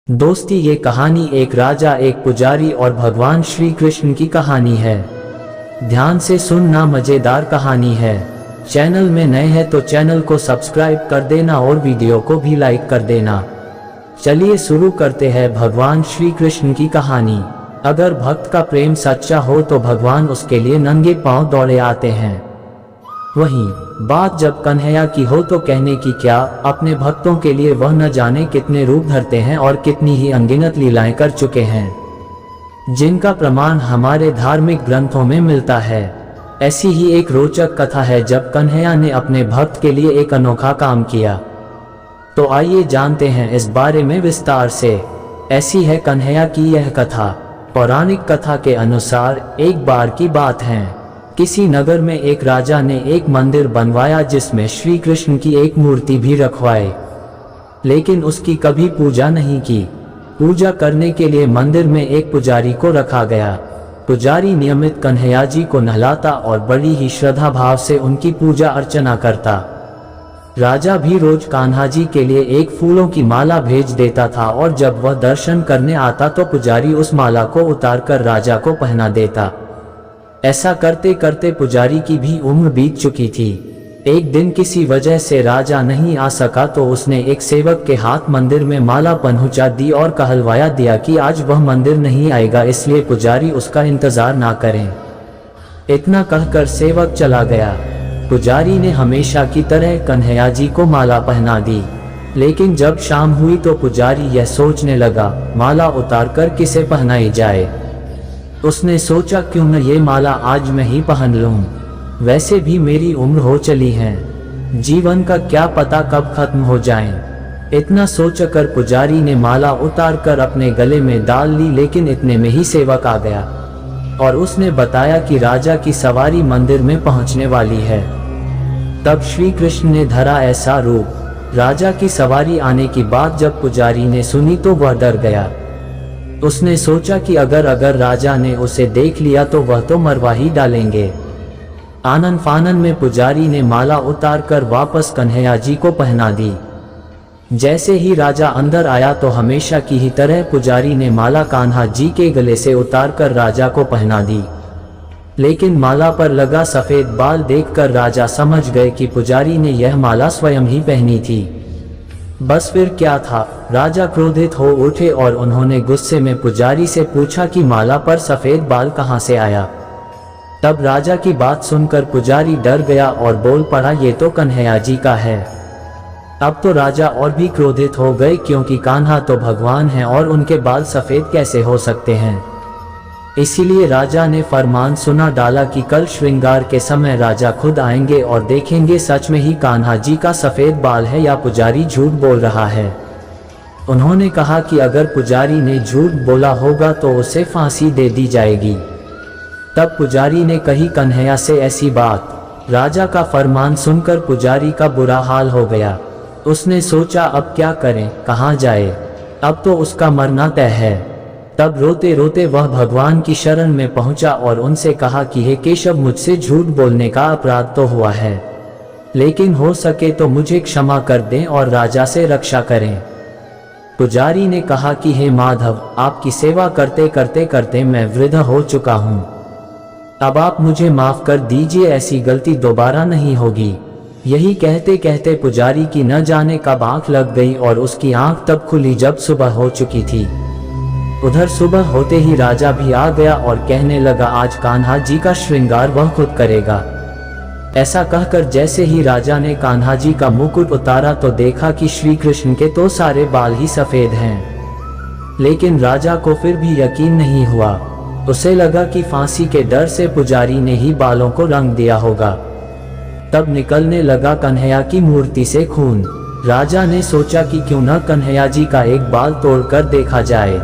दोस्ती, ये कहानी एक राजा, एक पुजारी और भगवान श्री कृष्ण की कहानी है। ध्यान से सुनना, मजेदार कहानी है। चैनल में नए हैं तो चैनल को सब्सक्राइब कर देना और वीडियो को भी लाइक कर देना। चलिए शुरू करते हैं भगवान श्री कृष्ण की कहानी। अगर भक्त का प्रेम सच्चा हो तो भगवान उसके लिए नंगे पांव दौड़े आते हैं। वहीं बात जब कन्हैया की हो तो कहने की क्या, अपने भक्तों के लिए वह न जाने कितने रूप धरते हैं और कितनी ही अनगिनत लीलाएं कर चुके हैं, जिनका प्रमाण हमारे धार्मिक ग्रंथों में मिलता है। ऐसी ही एक रोचक कथा है जब कन्हैया ने अपने भक्त के लिए एक अनोखा काम किया। तो आइए जानते हैं इस बारे में विस्तार से। ऐसी है कन्हैया की यह कथा। पौराणिक कथा के अनुसार एक बार की बात है, किसी नगर में एक राजा ने एक मंदिर बनवाया जिसमें श्री कृष्ण की एक मूर्ति भी रखवाई, लेकिन उसकी कभी पूजा नहीं की। पूजा करने के लिए मंदिर में एक पुजारी को रखा गया। पुजारी नियमित कन्हैया जी को नहलाता और बड़ी ही श्रद्धा भाव से उनकी पूजा अर्चना करता। राजा भी रोज कान्हा जी के लिए एक फूलों की माला भेज देता था और जब वह दर्शन करने आता तो पुजारी उस माला को उतारकर राजा को पहना देता। ऐसा करते करते पुजारी की भी उम्र बीत चुकी थी। एक दिन किसी वजह से राजा नहीं आ सका तो उसने एक सेवक के हाथ मंदिर में माला पहुंचा दी और कहलवाया दिया कि आज वह मंदिर नहीं आएगा, इसलिए पुजारी उसका इंतजार ना करें। इतना कहकर सेवक चला गया। पुजारी ने हमेशा की तरह कन्हैया जी को माला पहना दी, लेकिन जब शाम हुई तो पुजारी यह सोचने लगा, माला उतारकर किसे पहनाई जाए। उसने सोचा, क्यों न ये माला आज मैं ही पहन लूं। वैसे भी मेरी उम्र हो चली है, जीवन का क्या पता कब खत्म हो जाए। इतना सोचकर पुजारी ने माला उतारकर अपने गले में डाल ली, लेकिन इतने में ही सेवक आ गया और उसने बताया कि राजा की सवारी मंदिर में पहुंचने वाली है। तब श्री कृष्ण ने धरा ऐसा रूप। राजा की सवारी आने की बात जब पुजारी ने सुनी तो वह डर गया। उसने सोचा कि अगर राजा ने उसे देख लिया तो वह तो मरवा ही डालेंगे। आनन फानन में पुजारी ने माला उतारकर वापस कन्हैया जी को पहना दी। जैसे ही राजा अंदर आया तो हमेशा की ही तरह पुजारी ने माला कान्हा जी के गले से उतारकर राजा को पहना दी, लेकिन माला पर लगा सफेद बाल देखकर राजा समझ गए कि पुजारी ने यह माला स्वयं ही पहनी थी। बस फिर क्या था, राजा क्रोधित हो उठे और उन्होंने गुस्से में पुजारी से पूछा कि माला पर सफेद बाल कहां से आया। तब राजा की बात सुनकर पुजारी डर गया और बोल पड़ा, ये तो कन्हैया जी का है। अब तो राजा और भी क्रोधित हो गए, क्योंकि कान्हा तो भगवान हैं और उनके बाल सफेद कैसे हो सकते हैं। इसीलिए राजा ने फरमान सुना डाला कि कल श्रृंगार के समय राजा खुद आएंगे और देखेंगे सच में ही कान्हा जी का सफेद बाल है या पुजारी झूठ बोल रहा है। उन्होंने कहा कि अगर पुजारी ने झूठ बोला होगा तो उसे फांसी दे दी जाएगी। तब पुजारी ने कही कन्हैया से ऐसी बात। राजा का फरमान सुनकर पुजारी का बुरा हाल हो गया। उसने सोचा, अब क्या करें, कहाँ जाए, अब तो उसका मरना तय है। तब रोते रोते वह भगवान की शरण में पहुंचा और उनसे कहा कि हे केशव, मुझसे झूठ बोलने का अपराध तो हुआ है, लेकिन हो सके तो मुझे क्षमा कर दें और राजा से रक्षा करें। पुजारी ने कहा कि हे माधव, आपकी सेवा करते करते करते मैं वृद्ध हो चुका हूं, अब आप मुझे माफ कर दीजिए, ऐसी गलती दोबारा नहीं होगी। यही कहते कहते पुजारी की न जाने कब आंख लग गई और उसकी आंख तब खुली जब सुबह हो चुकी थी। उधर सुबह होते ही राजा भी आ गया और कहने लगा, आज कान्हा जी का श्रृंगार वह खुद करेगा। ऐसा कहकर जैसे ही राजा ने कान्हा जी का मुकुट उतारा तो देखा कि श्री कृष्ण के तो सारे बाल ही सफेद हैं। लेकिन राजा को फिर भी यकीन नहीं हुआ। उसे लगा कि फांसी के डर से पुजारी ने ही बालों को रंग दिया होगा। तब निकलने लगा कन्हैया की मूर्ति से खून। राजा ने सोचा कि क्यों न कन्हैया जी का एक बाल तोड़कर देखा जाए।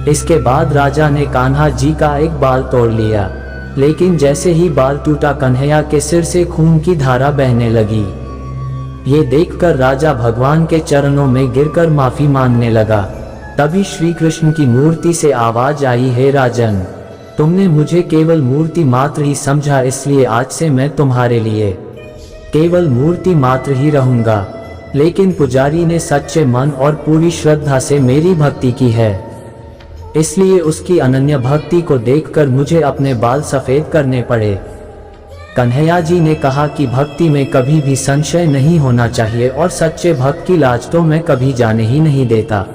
इसके बाद राजा ने कान्हा जी का एक बाल तोड़ लिया, लेकिन जैसे ही बाल टूटा कन्हैया के सिर से खून की धारा बहने लगी। ये देखकर राजा भगवान के चरणों में गिरकर माफी मांगने लगा। तभी श्री कृष्ण की मूर्ति से आवाज आई, हे राजन, तुमने मुझे केवल मूर्ति मात्र ही समझा, इसलिए आज से मैं तुम्हारे लिए केवल मूर्ति मात्र ही रहूंगा। लेकिन पुजारी ने सच्चे मन और पूरी श्रद्धा से मेरी भक्ति की है, इसलिए उसकी अनन्य भक्ति को देखकर मुझे अपने बाल सफेद करने पड़े। कन्हैया जी ने कहा कि भक्ति में कभी भी संशय नहीं होना चाहिए और सच्चे भक्त की लाज तो मैं कभी जाने ही नहीं देता।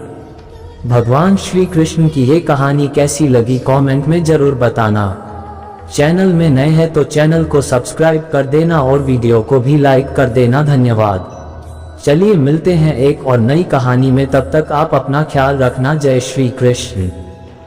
भगवान श्री कृष्ण की ये कहानी कैसी लगी कमेंट में जरूर बताना। चैनल में नए हैं तो चैनल को सब्सक्राइब कर देना और वीडियो को भी लाइक कर देना। धन्यवाद। चलिए मिलते हैं एक और नई कहानी में, तब तक आप अपना ख्याल रखना। जय श्री कृष्ण।